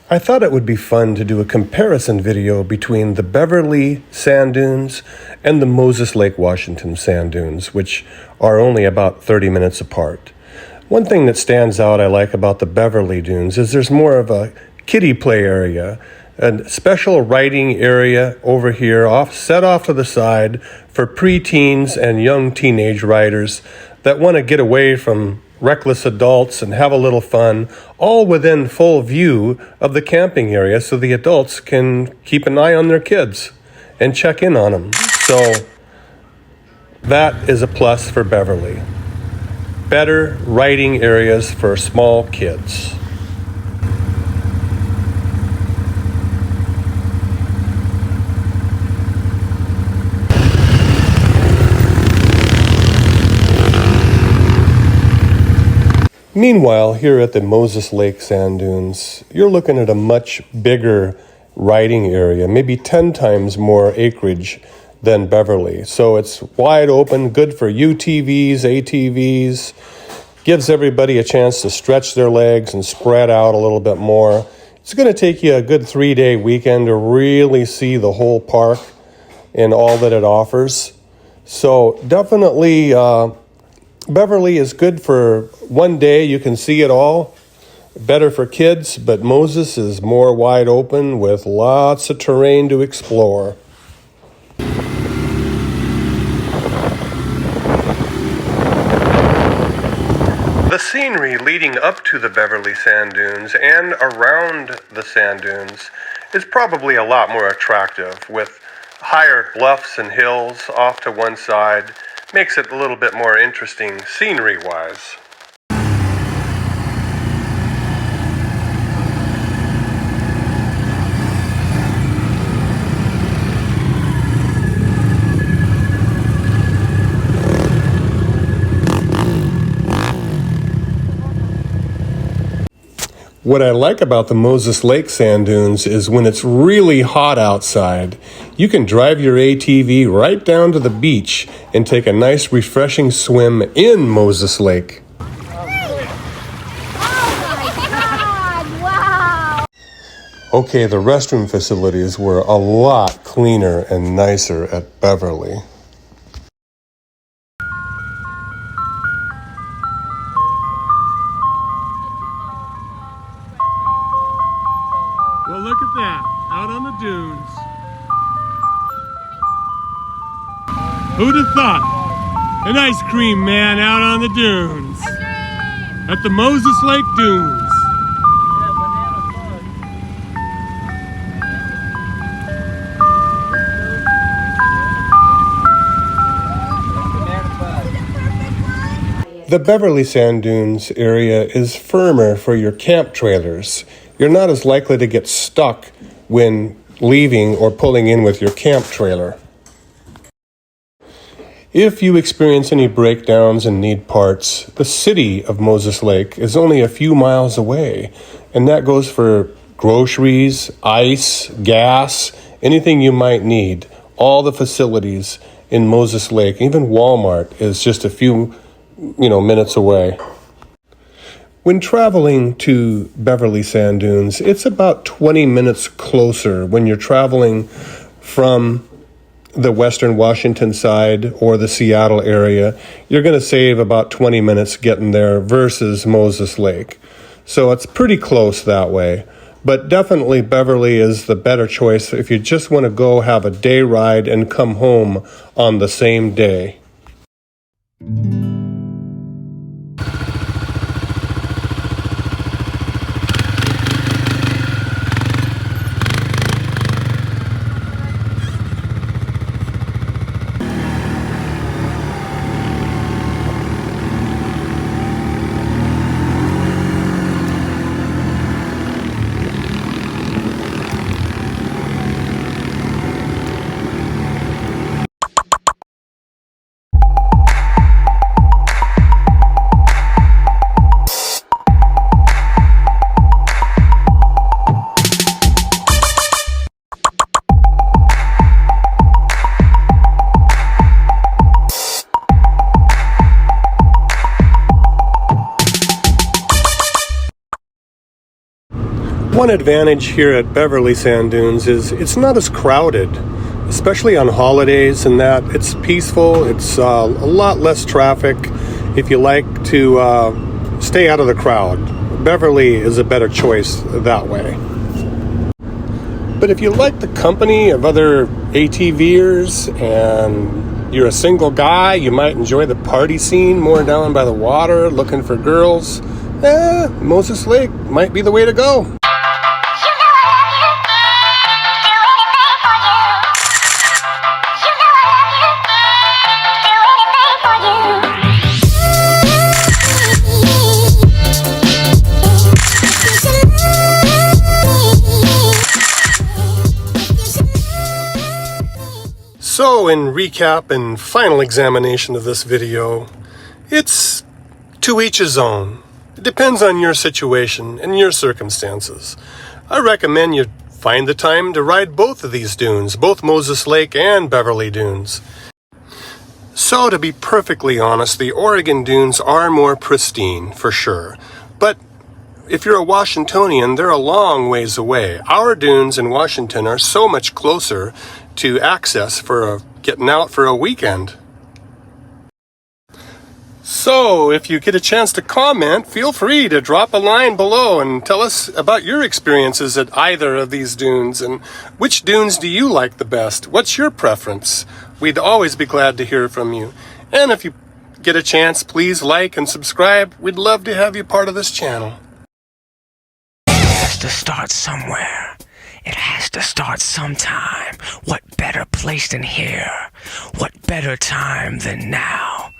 I thought it would be fun to do a comparison video between the Beverly sand dunes and the Moses Lake, Washington sand dunes, which are only about 30 minutes apart. One thing that stands out I like about the Beverly dunes is there's more of a kiddie play area, a special riding area over here set off to the side for preteens and young teenage riders that want to get away from reckless adults and have a little fun, all within full view of the camping area so the adults can keep an eye on their kids and check in on them. So that is a plus for Beverly. Better riding areas for small kids. Meanwhile, here at the Moses Lake sand dunes, you're looking at a much bigger riding area, maybe 10 times more acreage than Beverly. So it's wide open, good for UTVs, ATVs, gives everybody a chance to stretch their legs and spread out a little bit more. It's going to take you a good 3-day weekend to really see the whole park and all that it offers. So definitely Beverly is good for one day. You can see it all. Better for kids, but Moses is more wide open with lots of terrain to explore. The scenery leading up to the Beverly sand dunes and around the sand dunes is probably a lot more attractive, with higher bluffs and hills off to one side. Makes it a little bit more interesting scenery-wise. What I like about the Moses Lake sand dunes is when it's really hot outside, you can drive your ATV right down to the beach and take a nice refreshing swim in Moses Lake. Oh my God, wow! Okay, the restroom facilities were a lot cleaner and nicer at Beverly. Well, look at that, out on the dunes. Who'd have thought? An ice cream man out on the dunes. At the Moses Lake Dunes. The Beverly sand dunes area is firmer for your camp trailers. You're not as likely to get stuck when leaving or pulling in with your camp trailer. If you experience any breakdowns and need parts, the city of Moses Lake is only a few miles away, and that goes for groceries, ice, gas, anything you might need. All the facilities in Moses Lake, even Walmart, is just a few minutes away. When traveling to Beverly sand dunes, it's about 20 minutes closer when you're traveling from the western Washington side or the Seattle area. You're going to save about 20 minutes getting there versus Moses Lake. So it's pretty close that way. But definitely Beverly is the better choice if you just want to go have a day ride and come home on the same day. One advantage here at Beverly Sand Dunes is it's not as crowded, especially on holidays, and that it's peaceful. It's a lot less traffic if you like to stay out of the crowd. Beverly is a better choice that way. But if you like the company of other ATVers and you're a single guy, you might enjoy the party scene more down by the water looking for girls. Moses Lake might be the way to go. So, in recap and final examination of this video, it's to each his own. It depends on your situation and your circumstances. I recommend you find the time to ride both of these dunes, both Moses Lake and Beverly Dunes. So, to be perfectly honest, the Oregon dunes are more pristine, for sure. But if you're a Washingtonian, they're a long ways away. Our dunes in Washington are so much closer to access for getting out for a weekend. So, if you get a chance to comment, feel free to drop a line below and tell us about your experiences at either of these dunes, and which dunes do you like the best? What's your preference? We'd always be glad to hear from you. And if you get a chance, please like and subscribe. We'd love to have you part of this channel. To start somewhere. It has to start sometime. What better place than here? What better time than now?